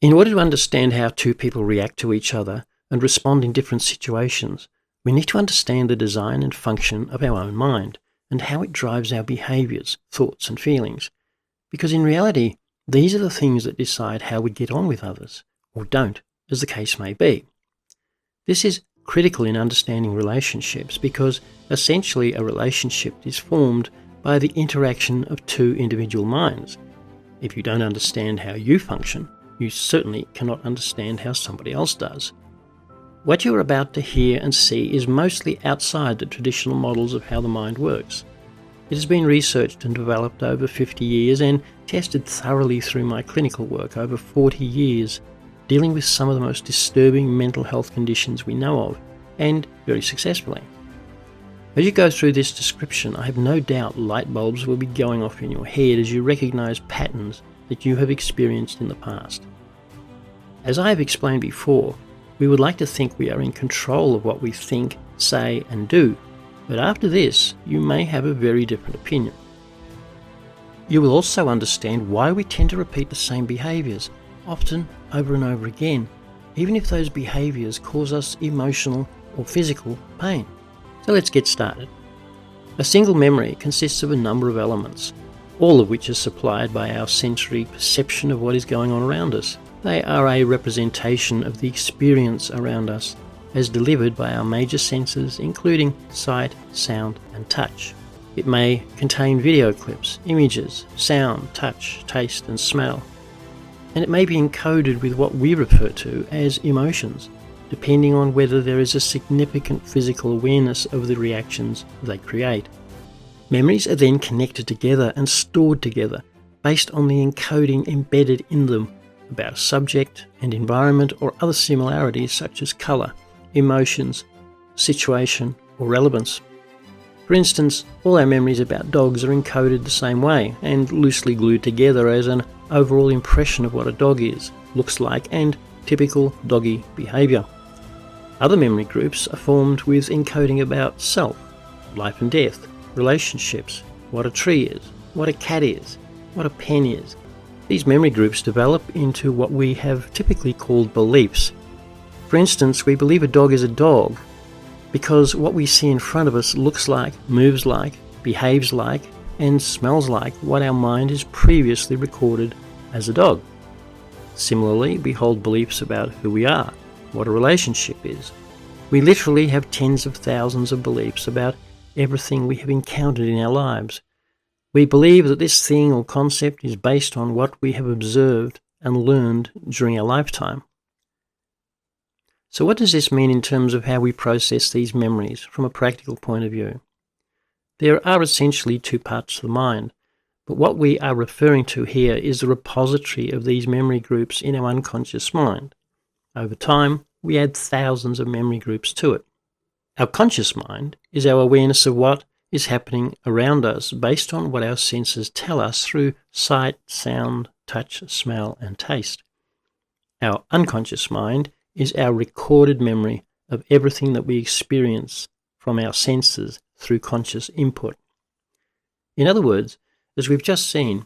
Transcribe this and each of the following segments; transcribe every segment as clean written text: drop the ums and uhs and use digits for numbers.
In order to understand how two people react to each other and respond in different situations, we need to understand the design and function of our own mind and how it drives our behaviours, thoughts and feelings. Because in reality, these are the things that decide how we get on with others, or don't, as the case may be. This is critical in understanding relationships because essentially a relationship is formed by the interaction of two individual minds. If you don't understand how you function, you certainly cannot understand how somebody else does. What you are about to hear and see is mostly outside the traditional models of how the mind works. It has been researched and developed over 50 years and tested thoroughly through my clinical work over 40 years, dealing with some of the most disturbing mental health conditions we know of, and very successfully. As you go through this description, I have no doubt light bulbs will be going off in your head as you recognise patterns that you have experienced in the past. As I have explained before, we would like to think we are in control of what we think, say and do, but after this, you may have a very different opinion. You will also understand why we tend to repeat the same behaviours, often over and over again, even if those behaviours cause us emotional or physical pain. So let's get started. A single memory consists of a number of elements, all of which are supplied by our sensory perception of what is going on around us. They are a representation of the experience around us as delivered by our major senses, including sight, sound and touch. It may contain video clips, images, sound, touch, taste and smell. And it may be encoded with what we refer to as emotions, depending on whether there is a significant physical awareness of the reactions they create. Memories are then connected together and stored together based on the encoding embedded in them about a subject and environment or other similarities such as colour, emotions, situation or relevance. For instance, all our memories about dogs are encoded the same way and loosely glued together as an overall impression of what a dog is, looks like and typical doggy behaviour. Other memory groups are formed with encoding about self, life and death, relationships, what a tree is, what a cat is, what a pen is. These memory groups develop into what we have typically called beliefs. For instance, we believe a dog is a dog because what we see in front of us looks like, moves like, behaves like, and smells like what our mind has previously recorded as a dog. Similarly, we hold beliefs about who we are, what a relationship is. We literally have tens of thousands of beliefs about everything we have encountered in our lives. We believe that this thing or concept is based on what we have observed and learned during our lifetime. So what does this mean in terms of how we process these memories from a practical point of view? There are essentially two parts to the mind, but what we are referring to here is the repository of these memory groups in our unconscious mind. Over time, we add thousands of memory groups to it. Our conscious mind is our awareness of what is happening around us based on what our senses tell us through sight, sound, touch, smell, and taste. Our unconscious mind is our recorded memory of everything that we experience from our senses through conscious input. In other words, as we've just seen,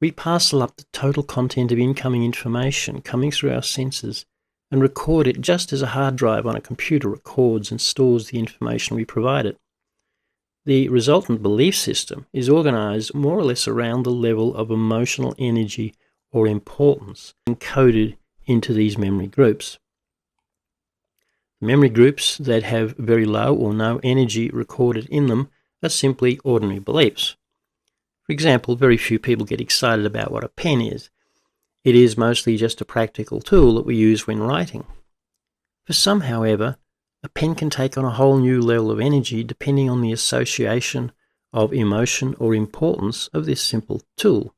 we parcel up the total content of incoming information coming through our senses and record it just as a hard drive on a computer records and stores the information we provide it. The resultant belief system is organized more or less around the level of emotional energy or importance encoded into these memory groups. Memory groups that have very low or no energy recorded in them are simply ordinary beliefs. For example, very few people get excited about what a pen is. It is mostly just a practical tool that we use when writing. For some, however, a pen can take on a whole new level of energy depending on the association of emotion or importance of this simple tool.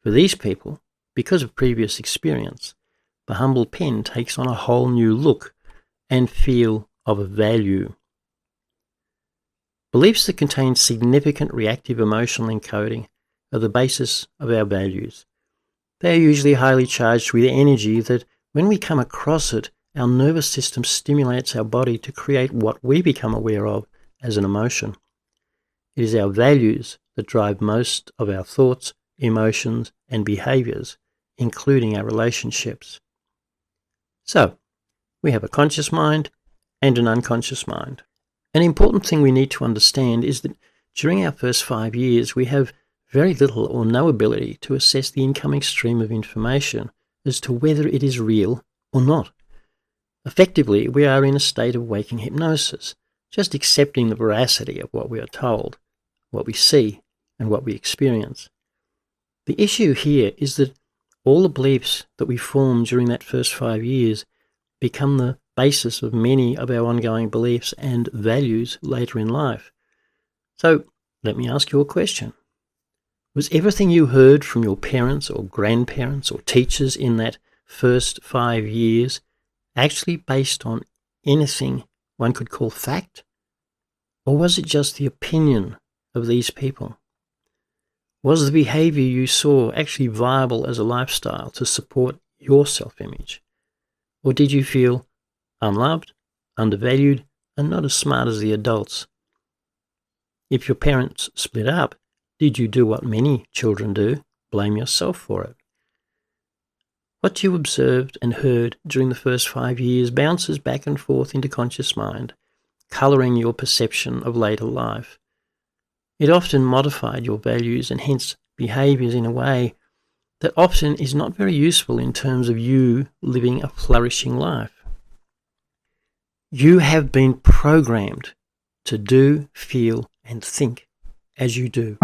For these people, because of previous experience, the humble pen takes on a whole new look and feel of value. Beliefs that contain significant reactive emotional encoding are the basis of our values. They are usually highly charged with energy that, when we come across it, our nervous system stimulates our body to create what we become aware of as an emotion. It is our values that drive most of our thoughts, emotions, and behaviours, including our relationships. So, we have a conscious mind and an unconscious mind. An important thing we need to understand is that during our first 5 years, we have very little or no ability to assess the incoming stream of information as to whether it is real or not. Effectively, we are in a state of waking hypnosis, just accepting the veracity of what we are told, what we see, and what we experience. The issue here is that all the beliefs that we form during that first 5 years become the basis of many of our ongoing beliefs and values later in life. So, let me ask you a question. Was everything you heard from your parents or grandparents or teachers in that first 5 years actually based on anything one could call fact? Or was it just the opinion of these people? Was the behavior you saw actually viable as a lifestyle to support your self-image? Or did you feel unloved, undervalued, and not as smart as the adults? If your parents split up, did you do what many children do, blame yourself for it? What you observed and heard during the first 5 years bounces back and forth into conscious mind, colouring your perception of later life. It often modified your values and hence behaviours in a way that often is not very useful in terms of you living a flourishing life. You have been programmed to do, feel, and think as you do.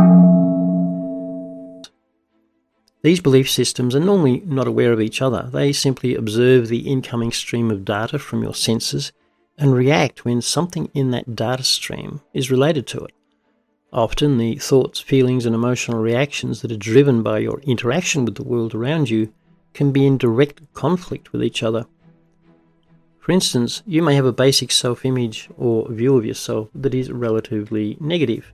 These belief systems are normally not aware of each other. They simply observe the incoming stream of data from your senses and react when something in that data stream is related to it. Often the thoughts, feelings, and emotional reactions that are driven by your interaction with the world around you can be in direct conflict with each other. For instance, you may have a basic self-image or view of yourself that is relatively negative.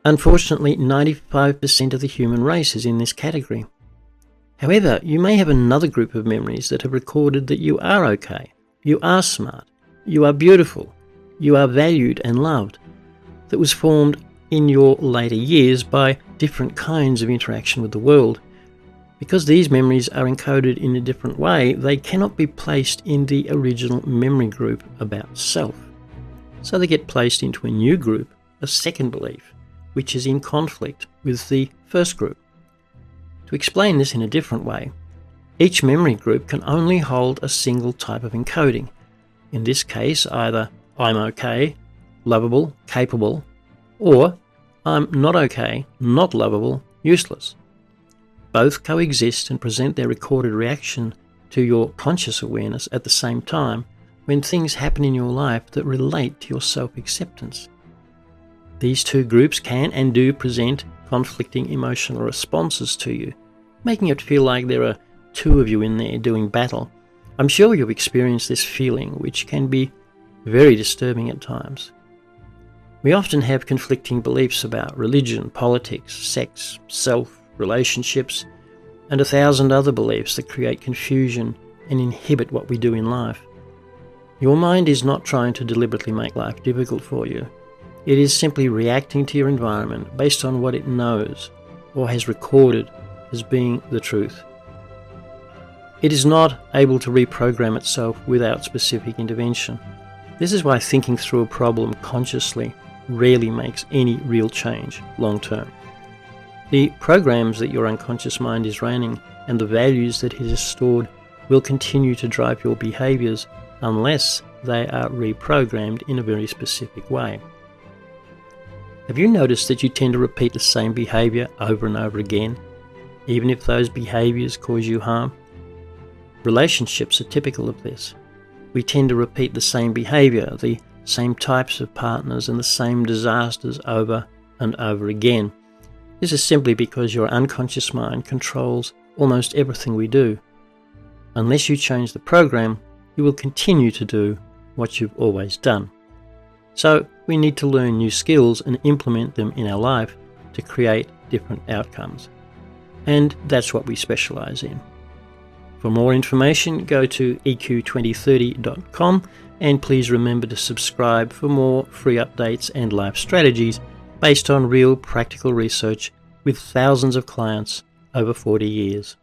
Unfortunately, 95% of the human race is in this category. However, you may have another group of memories that have recorded that you are okay, you are smart, you are beautiful, you are valued and loved, that was formed in your later years by different kinds of interaction with the world. Because these memories are encoded in a different way, they cannot be placed in the original memory group about self. So they get placed into a new group, a second belief, which is in conflict with the first group. To explain this in a different way, each memory group can only hold a single type of encoding. In this case, either I'm okay, lovable, capable, or I'm not okay, not lovable, useless. Both coexist and present their recorded reaction to your conscious awareness at the same time when things happen in your life that relate to your self-acceptance. These two groups can and do present conflicting emotional responses to you, making it feel like there are two of you in there doing battle. I'm sure you've experienced this feeling, which can be very disturbing at times. We often have conflicting beliefs about religion, politics, sex, self, relationships, and 1,000 other beliefs that create confusion and inhibit what we do in life. Your mind is not trying to deliberately make life difficult for you. It is simply reacting to your environment based on what it knows or has recorded as being the truth. It is not able to reprogram itself without specific intervention. This is why thinking through a problem consciously rarely makes any real change long term. The programs that your unconscious mind is running and the values that it has stored will continue to drive your behaviours unless they are reprogrammed in a very specific way. Have you noticed that you tend to repeat the same behaviour over and over again, even if those behaviours cause you harm? Relationships are typical of this. We tend to repeat the same behaviour, the same types of partners, and the same disasters over and over again. This is simply because your unconscious mind controls almost everything we do. Unless you change the program, you will continue to do what you've always done. So we need to learn new skills and implement them in our life to create different outcomes. And that's what we specialise in. For more information, go to eq2030.com and please remember to subscribe for more free updates and life strategies based on real practical research with thousands of clients over 40 years.